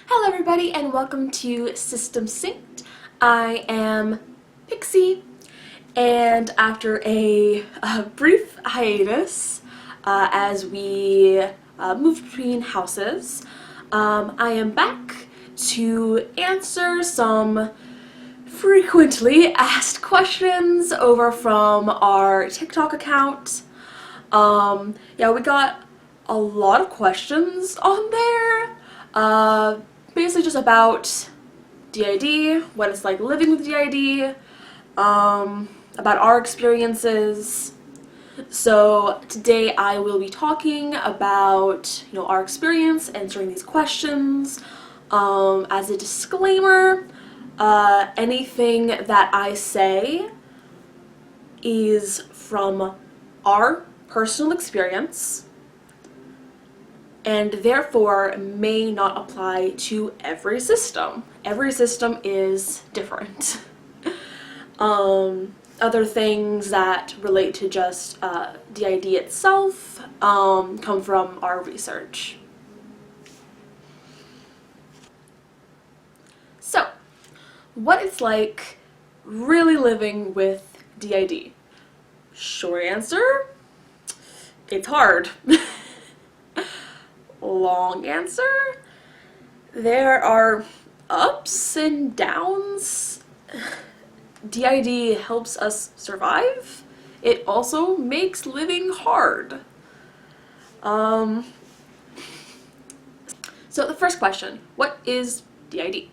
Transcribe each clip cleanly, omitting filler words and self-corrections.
Hello everybody and welcome to System Synced. I am Pixie, and after a brief hiatus as we moved between houses, I am back to answer some frequently asked questions over from our TikTok account. Yeah, we got a lot of questions on there. Basically just about DID, what it's like living with DID, about our experiences. So today I will be talking about, our experience answering these questions. As a disclaimer, anything that I say is from our personal experience and therefore may not apply to every system. Every system is different. Other things that relate to just DID itself come from our research. So, what it's like really living with DID? Short answer, it's hard. Long answer, there are ups and downs. DID helps us survive. It also makes living hard. So the first question, what is DID?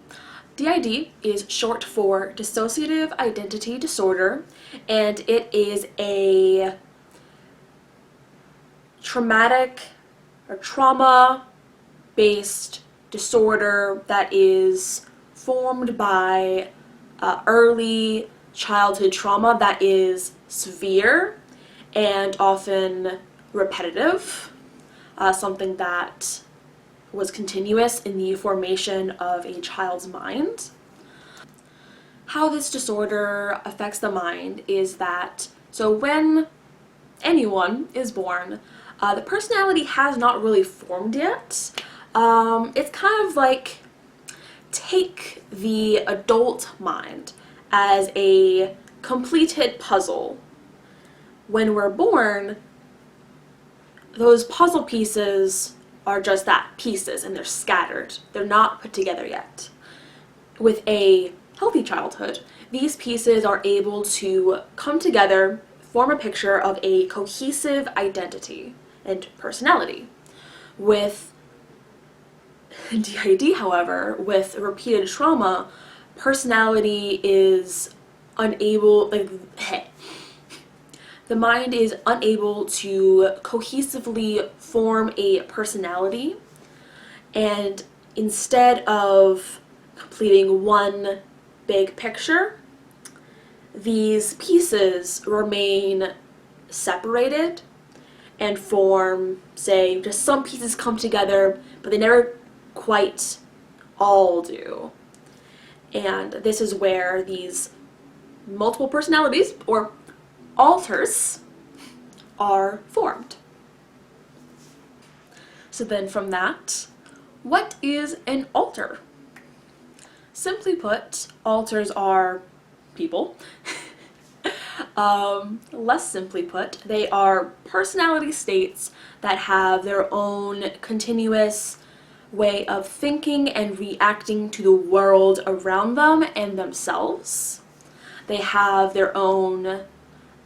DID is short for Dissociative Identity Disorder, and it is a trauma-based disorder that is formed by early childhood trauma that is severe and often repetitive, something that was continuous in the formation of a child's mind. How this disorder affects the mind is that, so when anyone is born, the personality has not really formed yet. It's kind of like, take the adult mind as a completed puzzle. When we're born, those puzzle pieces are just that, pieces, and they're scattered. They're not put together yet. With a healthy childhood, these pieces are able to come together, form a picture of a cohesive identity and personality. With DID, however, with repeated trauma, personality is unable, the mind is unable to cohesively form a personality, and instead of completing one big picture, these pieces remain separated and form, say, just some pieces come together, but they never quite all do. And this is where these multiple personalities, or alters, are formed. So then from that, what is an alter? Simply put, alters are people. Less simply put, they are personality states that have their own continuous way of thinking and reacting to the world around them and themselves. They have their own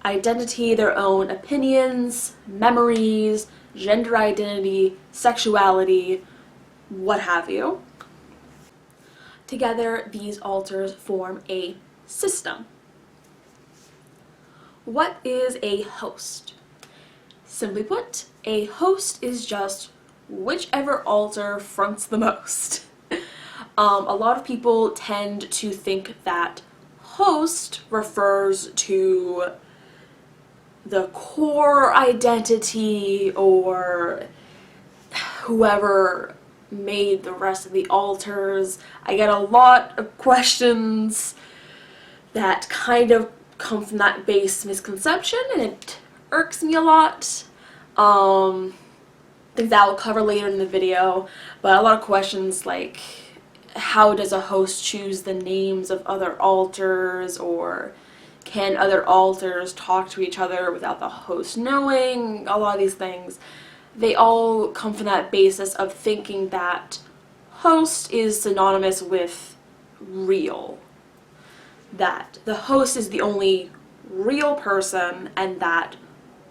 identity, their own opinions, memories, gender identity, sexuality, what have you. Together, these alters form a system. What is a host? Simply put, a host is just whichever alter fronts the most. A lot of people tend to think that host refers to the core identity or whoever made the rest of the alters. I get a lot of questions that kind of come from that base misconception, and it irks me a lot. I think that will cover later in the video, but a lot of questions like, how does a host choose the names of other alters, or can other alters talk to each other without the host knowing? A lot of these things, they all come from that basis of thinking that host is synonymous with real. That the host is the only real person, and that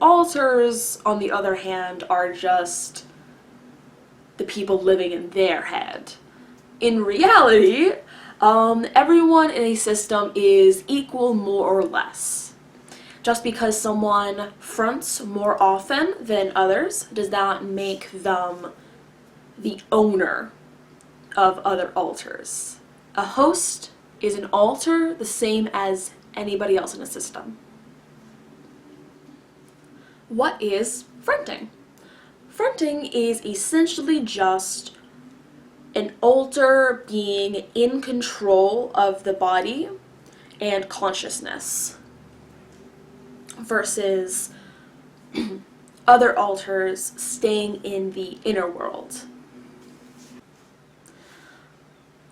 alters, on the other hand, are just the people living in their head. In reality, everyone in a system is equal more or less. Just because someone fronts more often than others does not make them the owner of other alters. A host is an alter the same as anybody else in a system. What is fronting? Fronting is essentially just an alter being in control of the body and consciousness versus other alters staying in the inner world.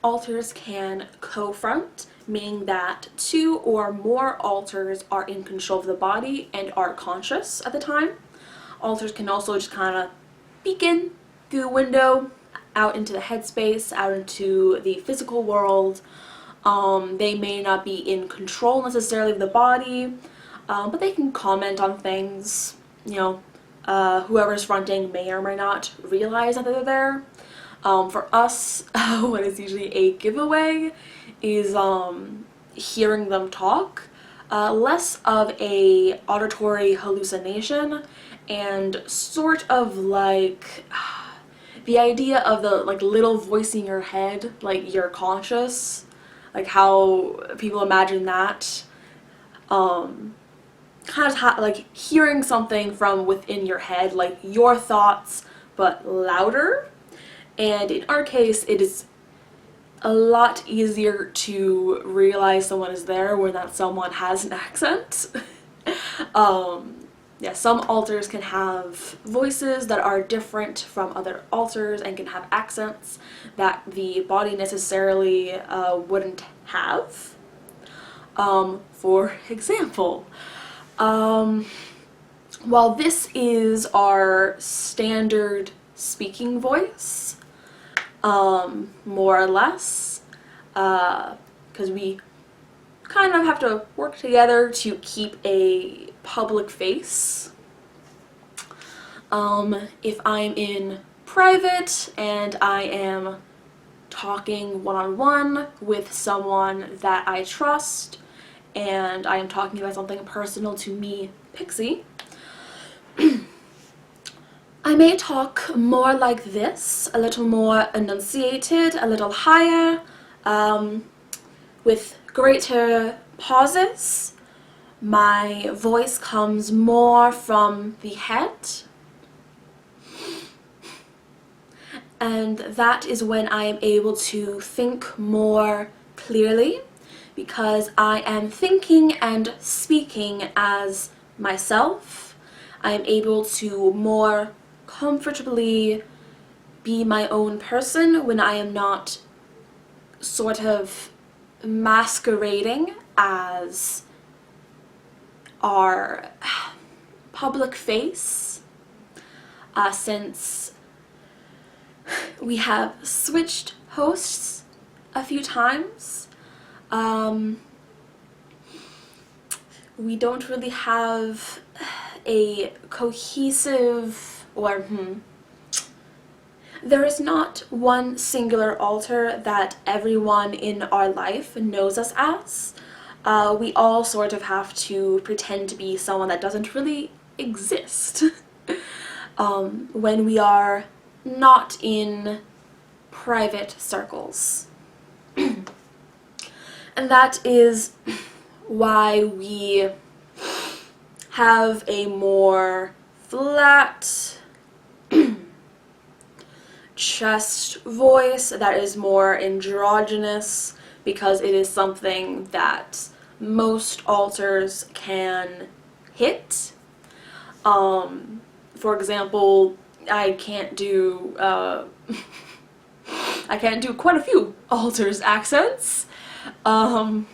Alters can co-front, meaning that two or more alters are in control of the body and are conscious at the time. Alters can also just kind of peek in through the window, out into the headspace, out into the physical world. They may not be in control necessarily of the body, but they can comment on things. Whoever's fronting may or may not realize that they're there. For us, what is usually a giveaway is hearing them talk. Less of a auditory hallucination, and sort of like the idea of the little voice in your head, like you're conscious, like how people imagine that. Kind of like hearing something from within your head, like your thoughts, but louder. And in our case, it is a lot easier to realize someone is there when that someone has an accent. Yeah, some alters can have voices that are different from other alters and can have accents that the body necessarily wouldn't have. For example, while this is our standard speaking voice, more or less, because we kind of have to work together to keep a public face. If I'm in private and I am talking one-on-one with someone that I trust, and I am talking about something personal to me, Pixie, I may talk more like this, a little more enunciated, a little higher, with greater pauses. My voice comes more from the head, and that is when I am able to think more clearly, because I am thinking and speaking as myself. I am able to more comfortably be my own person when I am not sort of masquerading as our public face, since we have switched hosts a few times. We don't really have a cohesive, or there is not one singular alter that everyone in our life knows us as. We all sort of have to pretend to be someone that doesn't really exist when we are not in private circles. And that is why we have a more flat chest voice that is more androgynous, because it is something that most alters can hit. For example, I I can do quite a few alters accents. One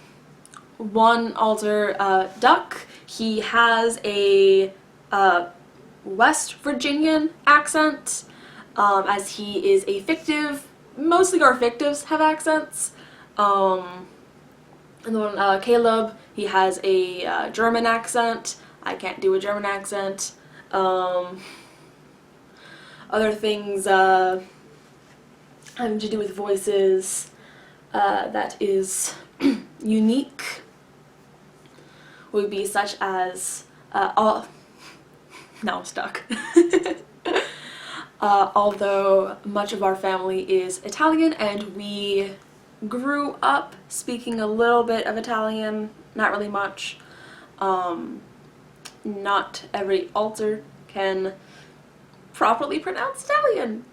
alter, Duck, he has a West Virginian accent, as he is a fictive. Mostly our fictives have accents. And then Caleb, he has a German accent. I can't do a German accent. Other things having to do with voices that is unique would be such as now I'm stuck. Although much of our family is Italian and we grew up speaking a little bit of Italian, not really much. Not every alter can properly pronounce Italian,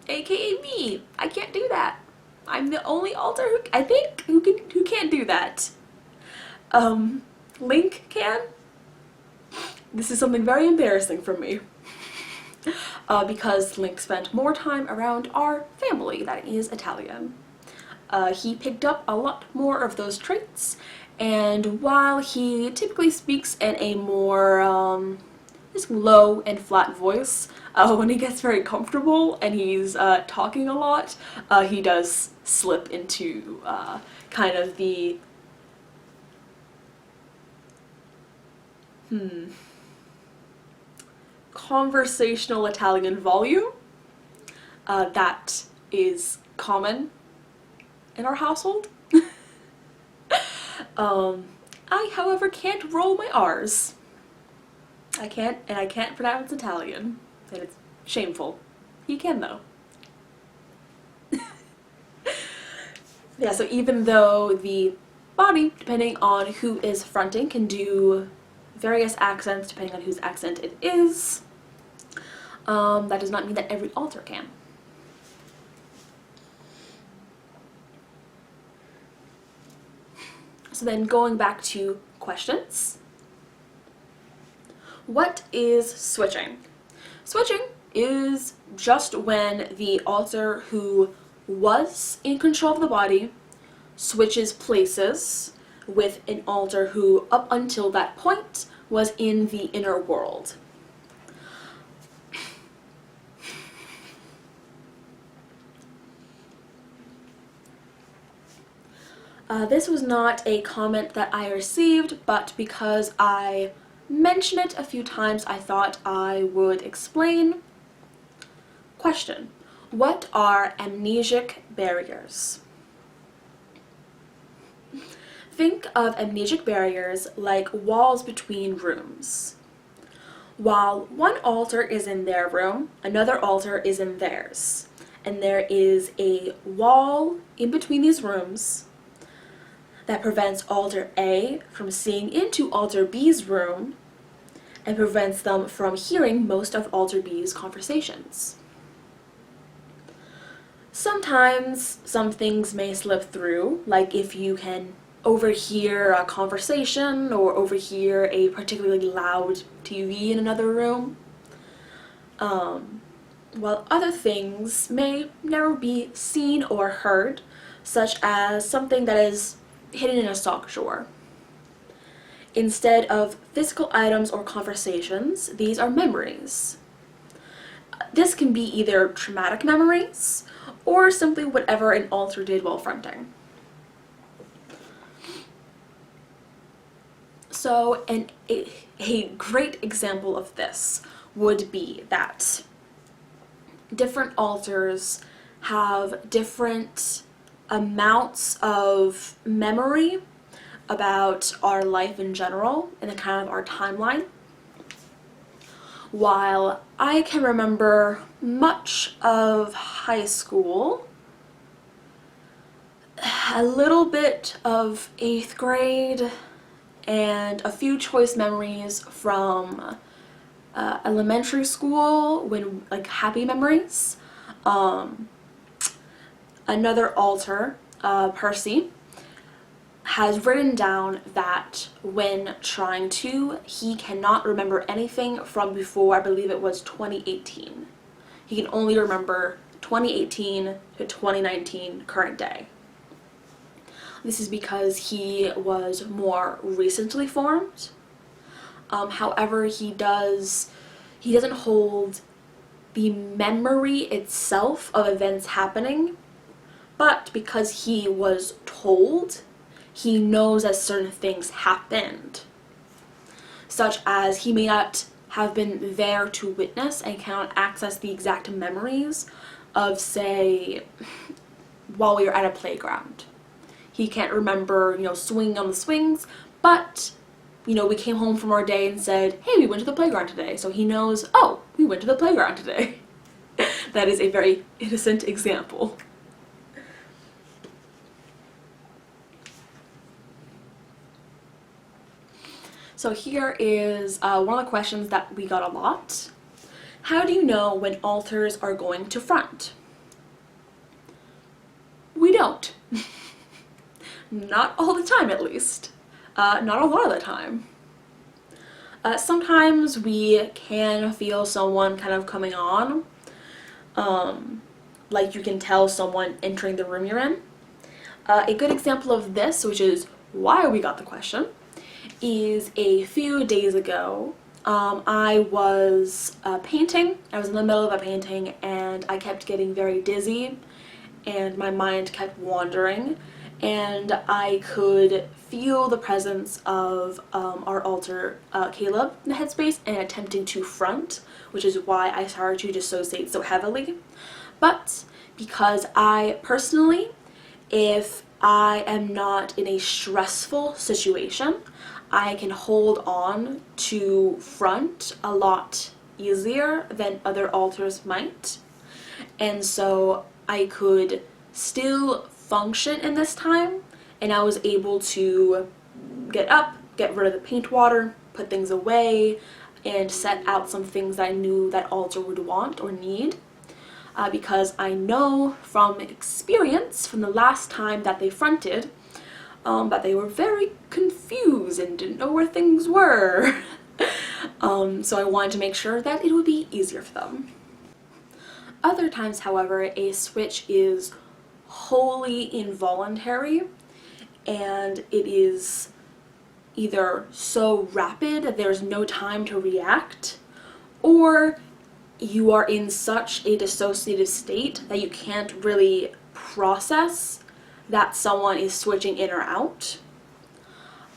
aka me. I can't do that. I'm the only alter who I think who can't do that. Link can. This is something very embarrassing for me. Because Link spent more time around our family that is Italian. He picked up a lot more of those traits, and while he typically speaks in a more just low and flat voice, when he gets very comfortable and he's talking a lot, he does slip into kind of the conversational Italian volume that is common in our household. I, however, can't roll my R's. I can't pronounce Italian, and it's shameful. He can, though. Yeah, so even though the body, depending on who is fronting, can do various accents depending on whose accent it is, that does not mean that every alter can. So then going back to questions. What is switching? Switching is just when the alter who was in control of the body switches places with an alter who up until that point was in the inner world. This was not a comment that I received, but because I mentioned it a few times, I thought I would explain. Question: what are amnesic barriers? Think of amnesic barriers like walls between rooms. While one alter is in their room, another alter is in theirs, and there is a wall in between these rooms that prevents alter A from seeing into alter B's room and prevents them from hearing most of alter B's conversations. Sometimes some things may slip through, like if you can overhear a conversation or overhear a particularly loud TV in another room, while other things may never be seen or heard, such as something that is hidden in a sock drawer. Instead of physical items or conversations, these are memories. This can be either traumatic memories or simply whatever an alter did while fronting. So a great example of this would be that different alters have different amounts of memory about our life in general and kind of our timeline. While I can remember much of high school, a little bit of 8th grade, and a few choice memories from elementary school, when like happy memories. Another alter, Percy, has written down that when trying to, he cannot remember anything from before, I believe it was 2018. He can only remember 2018 to 2019 current day. This is because he was more recently formed. However, he doesn't hold the memory itself of events happening, but because he was told, he knows that certain things happened, such as he may not have been there to witness and cannot access the exact memories of, say, while we were at a playground. He can't remember, swinging on the swings, but, we came home from our day and said, hey, we went to the playground today. So he knows, oh, we went to the playground today. That is a very innocent example. So here is one of the questions that we got a lot. How do you know when alters are going to front? We don't. Not all the time, at least. Not a lot of the time. Sometimes we can feel someone kind of coming on. Like you can tell someone entering the room you're in. A good example of this, which is why we got the question, is a few days ago. I was painting. I was in the middle of a painting and I kept getting very dizzy and my mind kept wandering, and I could feel the presence of our alter, Caleb, in the headspace and attempting to front, which is why I started to dissociate so heavily. But because I personally, if I am not in a stressful situation, I can hold on to front a lot easier than other alters might. And so I could still function in this time, and I was able to get up, get rid of the paint water, put things away, and set out some things that I knew that alter would want or need. Because I know from experience from the last time that they fronted, that they were very confused and didn't know where things were. So I wanted to make sure that it would be easier for them. Other times, however, a switch is wholly involuntary, and it is either so rapid that there's no time to react, or you are in such a dissociative state that you can't really process that someone is switching in or out.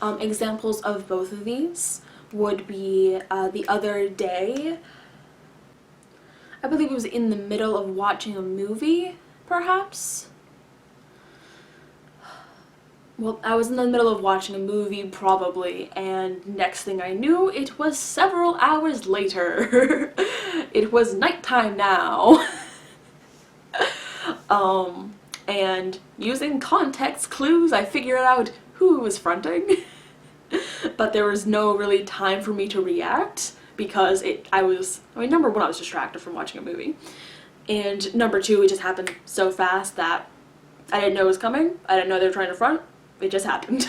Examples of both of these would be the other day. I believe it was in the middle of watching a movie, perhaps? Well, I was in the middle of watching a movie, probably, and next thing I knew, it was several hours later. It was nighttime now. And using context clues, I figured out who was fronting. But there was no really time for me to react, because number one, I was distracted from watching a movie. And number two, it just happened so fast that I didn't know it was coming. I didn't know they were trying to front. It just happened.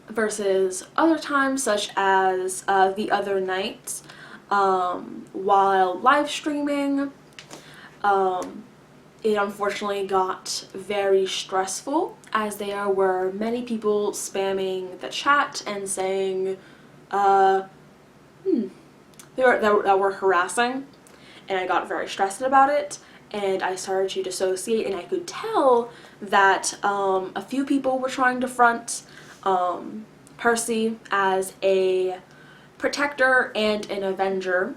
Versus other times, such as the other night, while live streaming, it unfortunately got very stressful, as there were many people spamming the chat and saying that were harassing, and I got very stressed about it, and I started to dissociate, and I could tell that a few people were trying to front Percy as a protector and an avenger.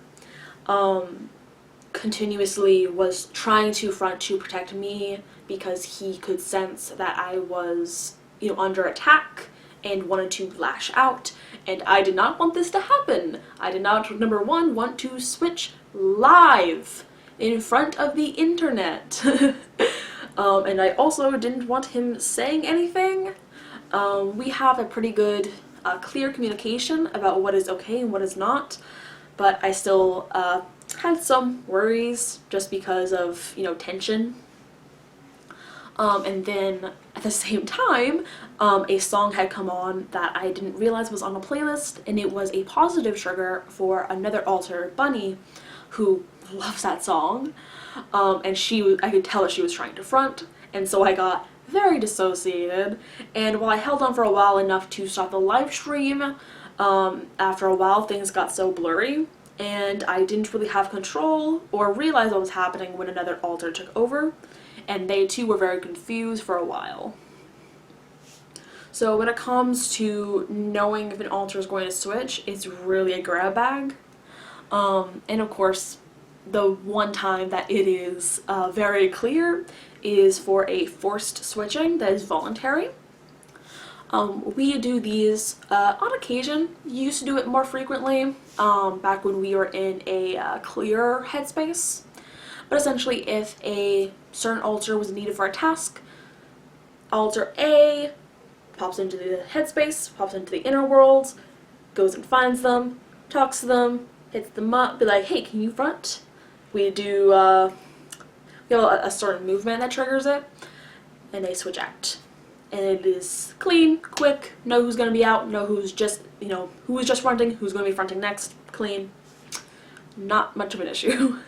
Continuously was trying to front to protect me because he could sense that I was, under attack and wanted to lash out, and I did not want this to happen. I did not, number one, want to switch live in front of the internet. And I also didn't want him saying anything. We have a pretty good, clear communication about what is okay and what is not, but I still had some worries just because of, tension. And then at the same time, a song had come on that I didn't realize was on a playlist, and it was a positive trigger for another alter, Bunny, who loves that song. And I could tell that she was trying to front, and so I got very dissociated. And while I held on for a while enough to stop the live stream, after a while things got so blurry, and I didn't really have control or realize what was happening when another alter took over, and they too were very confused for a while. So when it comes to knowing if an alter is going to switch, it's really a grab bag. And of course, the one time that it is very clear is for a forced switching that is voluntary. We do these on occasion. Used to do it more frequently back when we were in a clearer headspace. But essentially, if a certain alter was needed for a task, alter A pops into the headspace, pops into the inner world, goes and finds them, talks to them, hits them up, be like, hey, can you front? We do we have a certain movement that triggers it, and they switch out. And it is clean, quick, know who's going to be out, know who's just, who is just fronting, who's going to be fronting next, clean. Not much of an issue.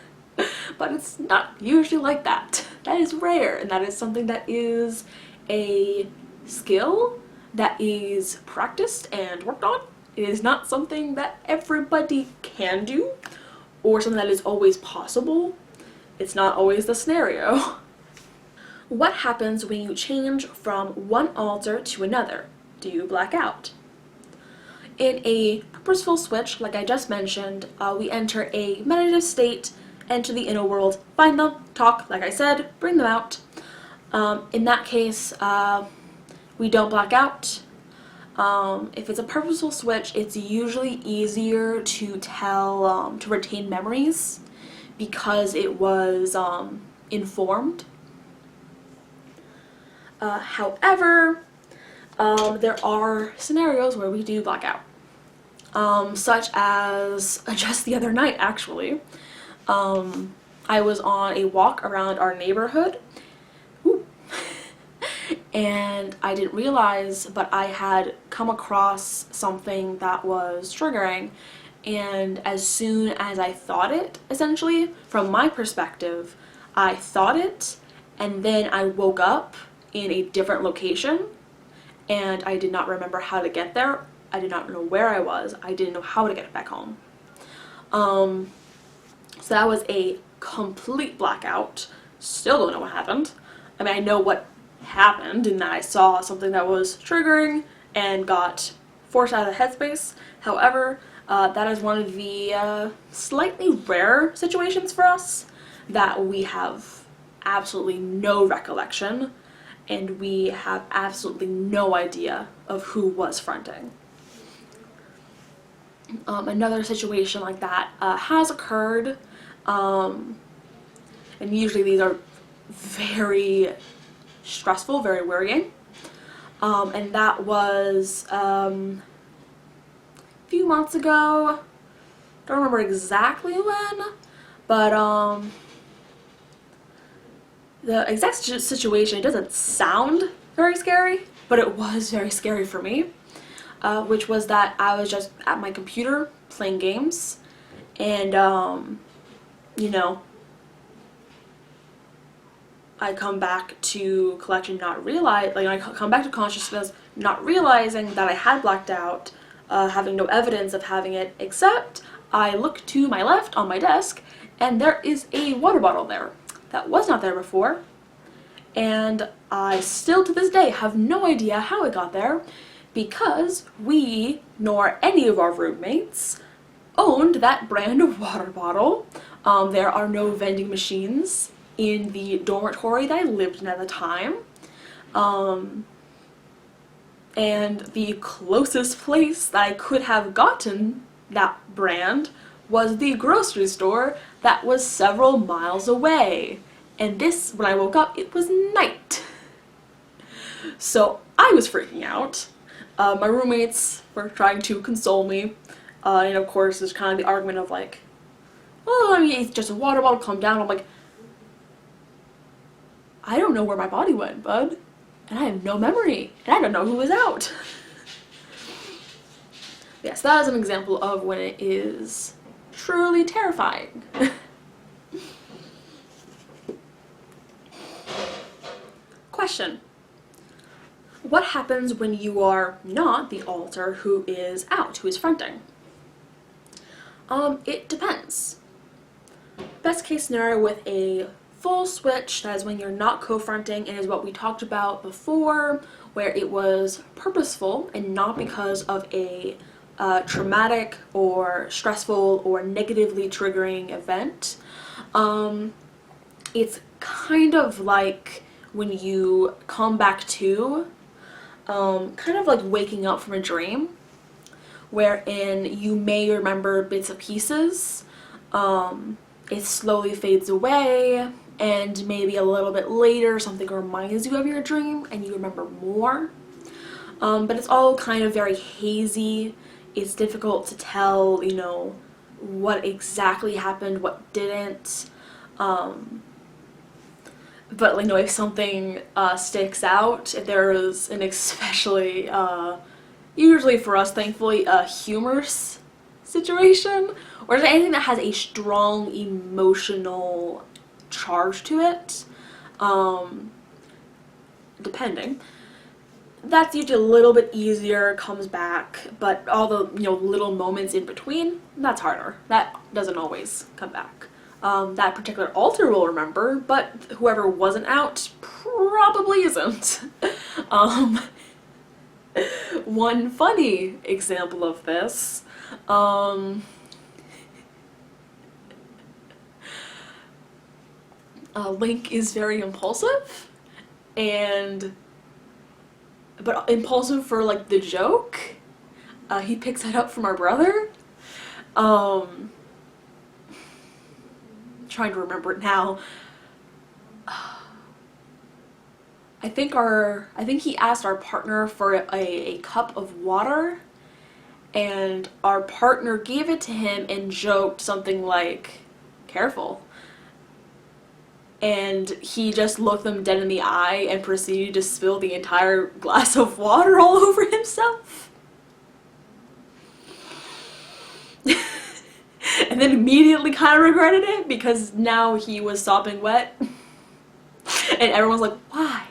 But it's not usually like that. That is rare, and that is something that is a skill that is practiced and worked on. It is not something that everybody can do, or something that is always possible. It's not always the scenario. What happens when you change from one alter to another? Do you black out? In a purposeful switch, like I just mentioned, we enter a meditative state, enter the inner world, find them, talk, like I said, bring them out. In that case, we don't black out. If it's a purposeful switch, it's usually easier to tell, to retain memories because it was informed. However, there are scenarios where we do black out, such as just the other night, actually. I was on a walk around our neighborhood, and I didn't realize, but I had come across something that was triggering, and as soon as I thought it, essentially, from my perspective, I thought it, and then I woke up in a different location, and I did not remember how to get there. I did not know where I was. I didn't know how to get back home. So that was a complete blackout. Still don't know what happened. I mean, I know what happened in that I saw something that was triggering and got forced out of the headspace. However, that is one of the slightly rare situations for us that we have absolutely no recollection, and we have absolutely no idea of who was fronting. Another situation like that has occurred, and usually these are very stressful, very worrying, and that was a few months ago. Don't remember exactly when, but the exact situation, it doesn't sound very scary, but it was very scary for me, which was that I was just at my computer playing games, and I come back to collection, I come back to consciousness, not realizing that I had blacked out, having no evidence of having it, except I look to my left on my desk, and there is a water bottle there that was not there before, and I still to this day have no idea how it got there, because we, nor any of our roommates, owned that brand of water bottle. There are no vending machines in the dormitory that I lived in at the time, and the closest place that I could have gotten that brand was the grocery store that was several miles away. And this, when I woke up, it was night. So I was freaking out. My roommates were trying to console me, and of course there's kind of the argument of like, oh, I mean, it's just a water bottle, calm down. I'm like, I don't know where my body went, bud, and I have no memory, and I don't know who was out. Yes, that is an example of when it is truly terrifying. Question. What happens when you are not the alter who is out, who is fronting? It depends. Best case scenario with a full switch, that is when you're not co-fronting, and is what we talked about before, where it was purposeful and not because of a traumatic or stressful or negatively triggering event. It's kind of like when you come back to, kind of like waking up from a dream, wherein you may remember bits and pieces. It slowly fades away, and maybe a little bit later something reminds you of your dream and you remember more. But it's all kind of very hazy. It's difficult to tell, you know, what exactly happened, what didn't. But, you know, if something sticks out, if there is an especially, usually for us, thankfully, a humorous situation, or anything that has a strong emotional charge to it, depending, that's usually a little bit easier, comes back, but all the, you know, little moments in between, that's harder. That doesn't always come back. That particular alter will remember, but whoever wasn't out probably isn't. One funny example of this, Link is very impulsive, but impulsive for, like, the joke. He picks that up from our brother. Trying to remember it now. I think he asked our partner for a cup of water, and our partner gave it to him and joked something like, "Careful." And he just looked them dead in the eye and proceeded to spill the entire glass of water all over himself. And then immediately kind of regretted it because now he was sopping wet. And everyone's like, why?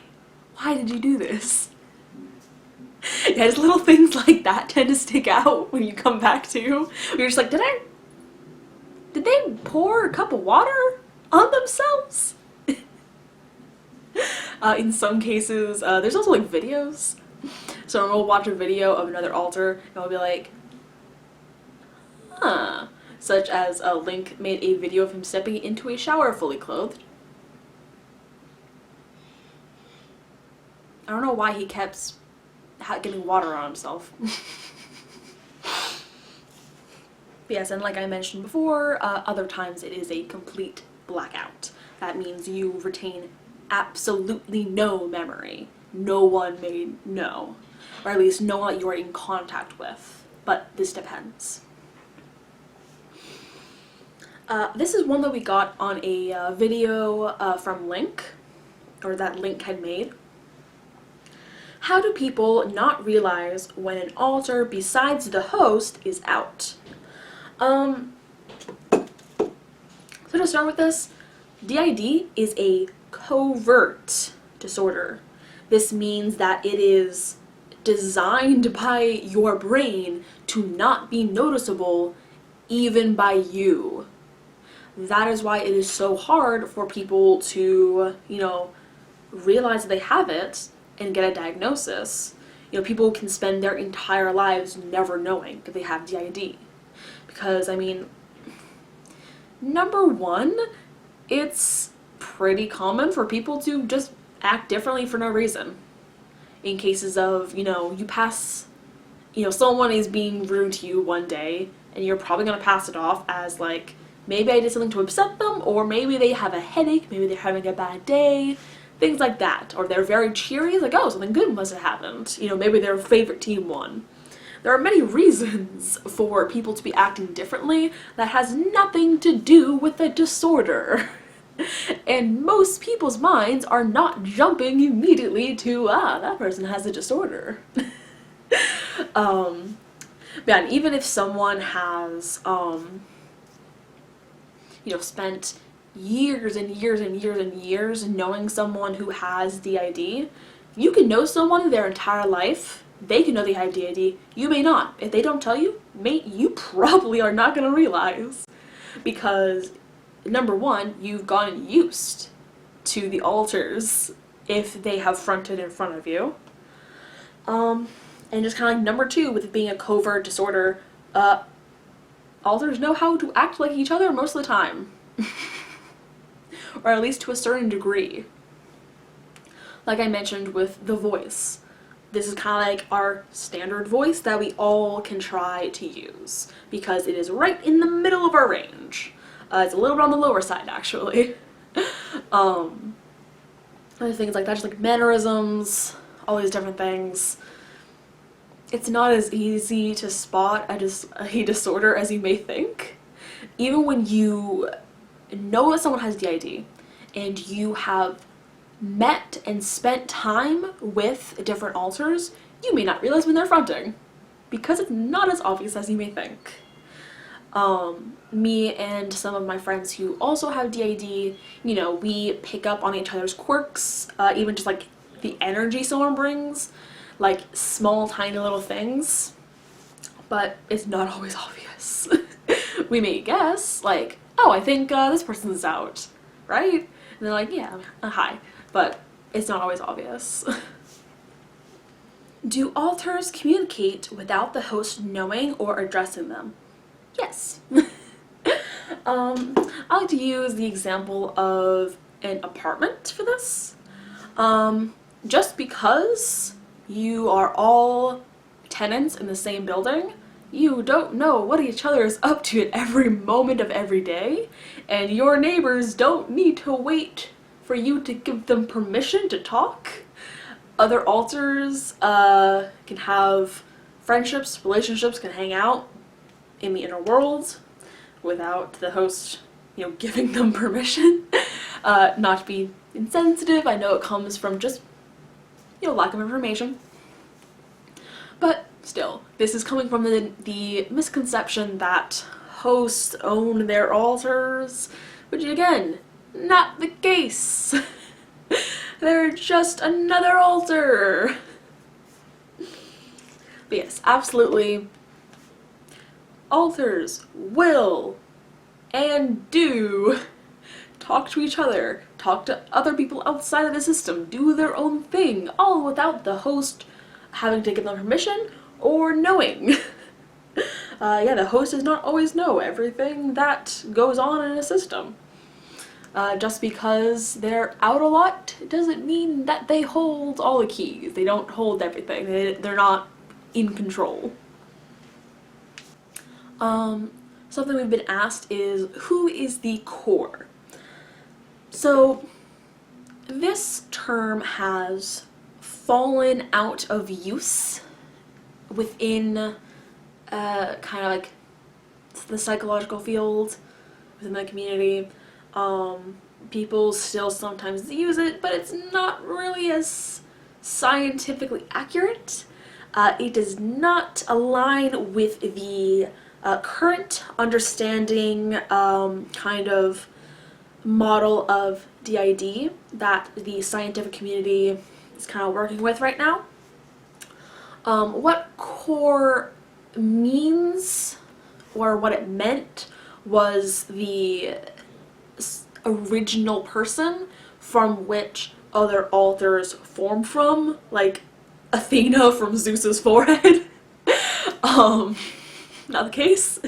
Why did you do this? Yeah, just little things like that tend to stick out when you come back to. You're just like, did they pour a cup of water on themselves? In some cases, there's also like videos. So we'll watch a video of another alter and we'll be like, huh. Such as Link made a video of him stepping into a shower fully clothed. I don't know why he kept getting water on himself. Yes, and like I mentioned before, other times it is a complete blackout. That means you retain absolutely no memory. No one may know. Or at least no one that you are in contact with. But this depends. This is one that we got on a video from Link, or that Link had made. How do people not realize when an alter besides the host is out? So to start with this, DID is a covert disorder. This means that it is designed by your brain to not be noticeable even by you. That is why it is so hard for people to, you know, realize that they have it and get a diagnosis. You know, people can spend their entire lives never knowing that they have DID. Because, I mean, number one, it's pretty common for people to just act differently for no reason. In cases of, you know, someone is being rude to you one day, and you're probably going to pass it off as, like, maybe I did something to upset them, or maybe they have a headache, maybe they're having a bad day, things like that. Or they're very cheery, like, oh, something good must have happened. You know, maybe their favorite team won. There are many reasons for people to be acting differently that has nothing to do with a disorder. And most people's minds are not jumping immediately to, that person has a disorder. Yeah, and even if someone has, spent years and years and years and years knowing someone who has DID, you can know someone their entire life. They can know they have DID. You may not. If they don't tell you, you probably are not going to realize. Because, number one, you've gotten used to the alters if they have fronted in front of you. And just kind of like number two, with it being a covert disorder, alters know how to act like each other most of the time. Or at least to a certain degree. Like I mentioned with the voice. This is kind of like our standard voice that we all can try to use because it is right in the middle of our range. It's a little bit on the lower side, actually. Other things like that, just like mannerisms, all these different things. It's not as easy to spot a disorder as you may think. Even when you know that someone has DID and you have met and spent time with different alters, you may not realize when they're fronting because it's not as obvious as you may think. Me and some of my friends who also have DID, we pick up on each other's quirks, even just like the energy someone brings, like small tiny little things, but it's not always obvious. We may guess, like, oh, I think this person's out, right? And they're like, yeah, hi. But it's not always obvious. Do alters communicate without the host knowing or addressing them? Yes. I like to use the example of an apartment for this. Just because you are all tenants in the same building, you don't know what each other is up to at every moment of every day, and your neighbors don't need to wait for you to give them permission to talk. Other alters can have friendships, relationships, can hang out in the inner world without the host, giving them permission. Not to be insensitive, I know it comes from just, lack of information. But still, this is coming from the misconception that hosts own their alters, which again, not the case. They're just another alter. But yes, absolutely. Alters will and do talk to each other, talk to other people outside of the system, do their own thing, all without the host having to give them permission or knowing. The host does not always know everything that goes on in a system. Just because they're out a lot doesn't mean that they hold all the keys. They don't hold everything. They're not in control. Something we've been asked is, who is the core? So this term has fallen out of use within kind of like the psychological field, within the community. People still sometimes use it, but it's not really as scientifically accurate. It does not align with the current understanding kind of model of DID that the scientific community is kind of working with right now. What core means, or what it meant, was the original person from which other alters form from, like Athena from Zeus's forehead. Not the case.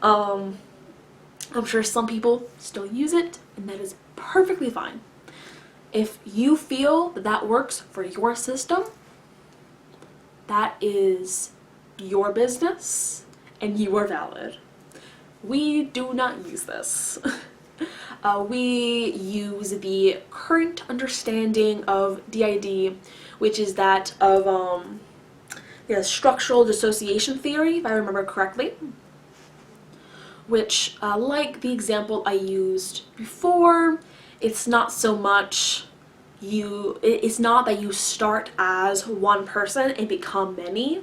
I'm sure some people still use it, and that is perfectly fine. If you feel that works for your system, that is your business, and you are valid. We do not use this. We use the current understanding of DID, which is that of structural dissociation theory, if I remember correctly, which, like the example I used before, it's not so much it's not that you start as one person and become many.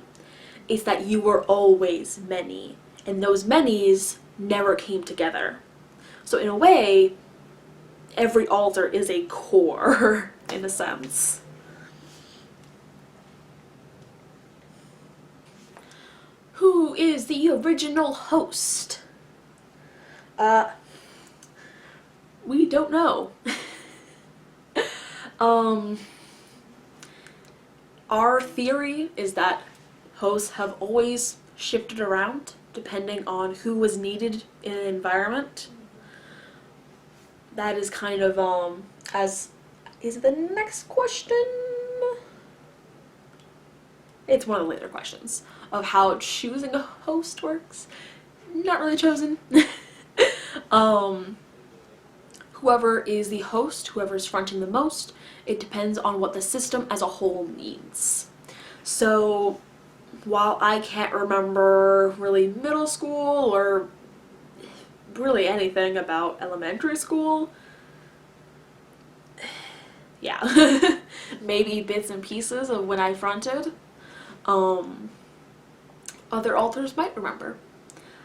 It's that you were always many, and those manys never came together. So in a way, every alter is a core, in a sense. Who is the original host? We don't know. Our theory is that hosts have always shifted around depending on who was needed in an environment. That is kind of, as is the next question? It's one of the later questions of how choosing a host works. Not really chosen. Whoever is the host, whoever is fronting the most, it depends on what the system as a whole needs. So while I can't remember really middle school or really anything about elementary school, yeah, maybe bits and pieces of when I fronted, other authors might remember.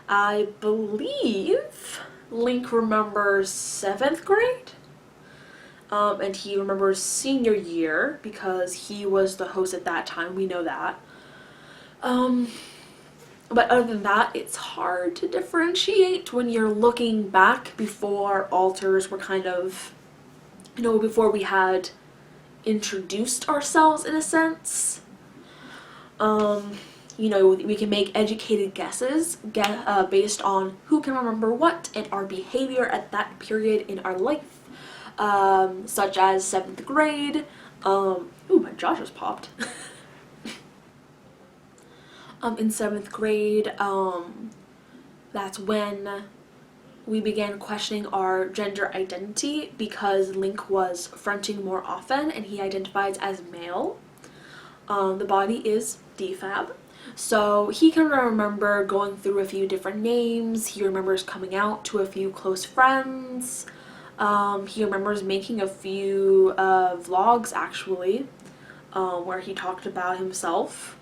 I believe Link remembers 7th grade, and he remembers senior year because he was the host at that time, we know that. But other than that, it's hard to differentiate when you're looking back before alters were kind of, before we had introduced ourselves in a sense. We can make educated guesses based on who can remember what and our behavior at that period in our life, such as 7th grade. Ooh, my jaw just popped. In 7th grade, that's when we began questioning our gender identity because Link was fronting more often and he identifies as male. The body is defab. So he can remember going through a few different names. He remembers coming out to a few close friends. He remembers making a few vlogs actually, where he talked about himself.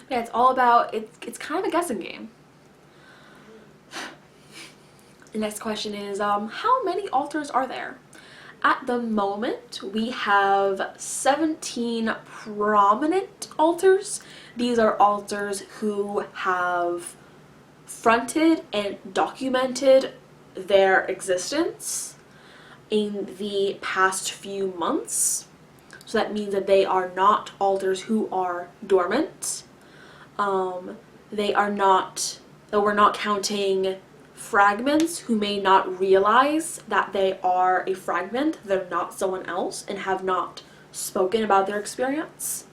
Yeah, it's all about, it's kind of a guessing game. The next question is, how many alters are there? At the moment, we have 17 prominent alters. These are alters who have fronted and documented their existence in the past few months. So that means that they are not alters who are dormant. We're not counting fragments who may not realize that they are a fragment, they're not someone else, and have not spoken about their experience.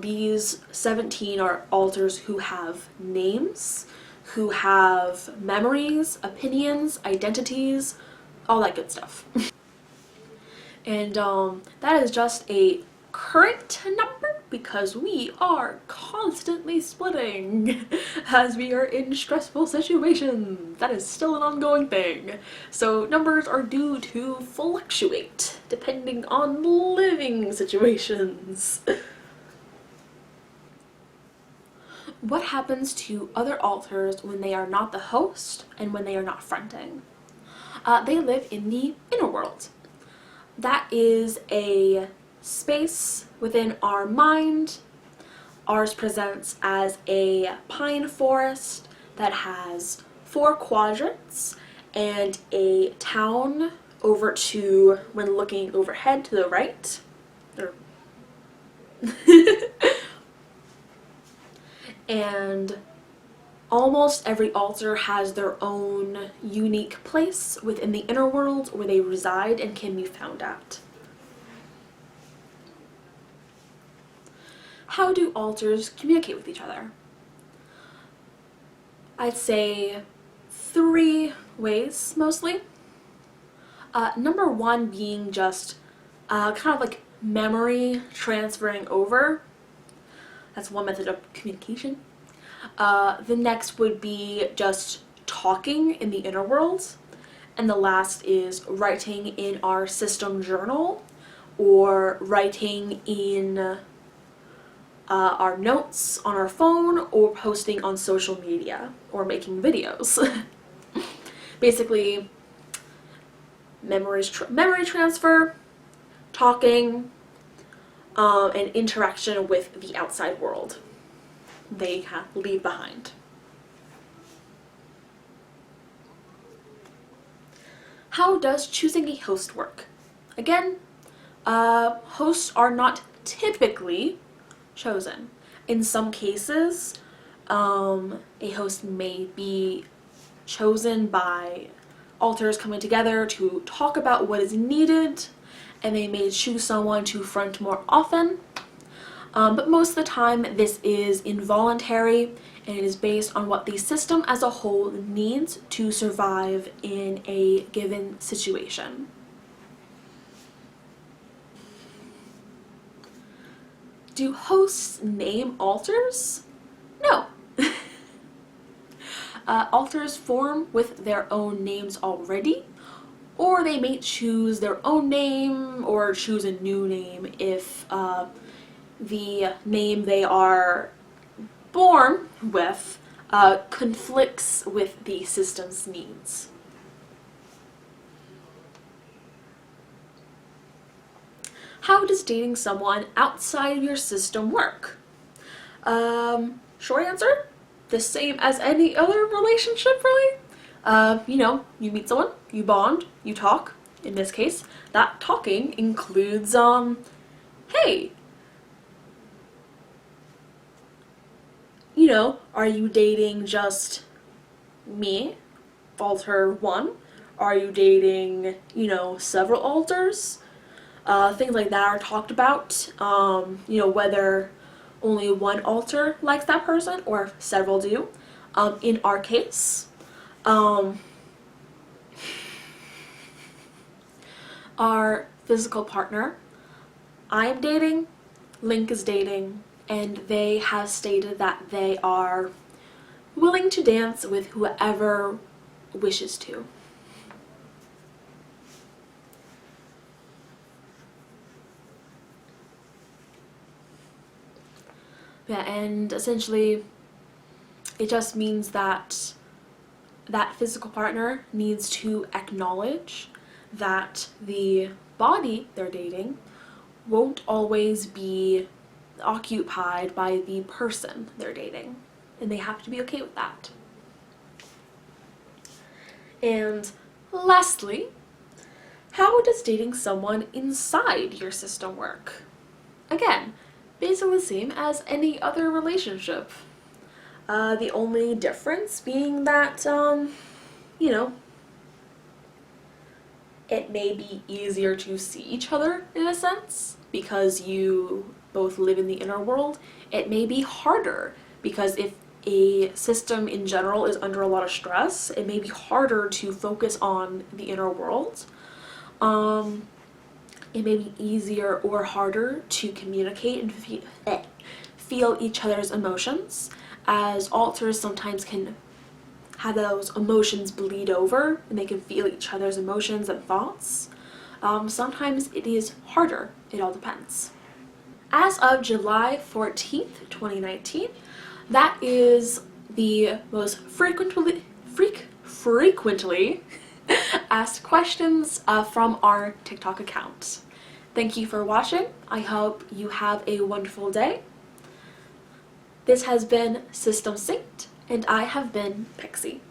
These 17 are alters who have names, who have memories, opinions, identities, all that good stuff. And that is just a current number because we are constantly splitting as we are in stressful situations. That is still an ongoing thing. So numbers are due to fluctuate depending on living situations. What happens to other alters when they are not the host and when they are not fronting? They live in the inner world. That is a space within our mind. Ours presents as a pine forest that has 4 quadrants and a town over to, when looking overhead to the right. And almost every alter has their own unique place within the inner world where they reside and can be found at. How do alters communicate with each other? I'd say 3 ways mostly. Number 1 being just kind of like memory transferring over. That's one method of communication. The next would be just talking in the inner world. And the last is writing in our system journal or writing in our notes on our phone or posting on social media or making videos. Basically, memory transfer, talking, and interaction with the outside world they leave behind. How does choosing a host work? Again, hosts are not typically chosen. In some cases, a host may be chosen by alters coming together to talk about what is needed, and they may choose someone to front more often. But most of the time, this is involuntary, and it is based on what the system as a whole needs to survive in a given situation. Do hosts name alters? No. Alters form with their own names already, or they may choose their own name or choose a new name if the name they are born with conflicts with the system's needs. How does dating someone outside of your system work? Short answer, the same as any other relationship, really. You meet someone, you bond, you talk. In this case, that talking includes, hey, are you dating just me, alter 1? Are you dating, several alters? Things like that are talked about, whether only one alter likes that person or several do. In our case, our physical partner, I am dating, Link is dating, and they have stated that they are willing to dance with whoever wishes to. Yeah, and essentially it just means that that physical partner needs to acknowledge that the body they're dating won't always be occupied by the person they're dating, and they have to be okay with that. And lastly, how does dating someone inside your system work? Again, basically the same as any other relationship. The only difference being that, it may be easier to see each other in a sense because you both live in the inner world. It may be harder because if a system in general is under a lot of stress, it may be harder to focus on the inner world. It may be easier or harder to communicate and feel each other's emotions, as alters sometimes can have those emotions bleed over and they can feel each other's emotions and thoughts. Sometimes it is harder. It all depends. As of July 14th, 2019, that is the most frequently asked questions from our TikTok account. Thank you for watching. I hope you have a wonderful day. This has been System Synced, and I have been Pixie.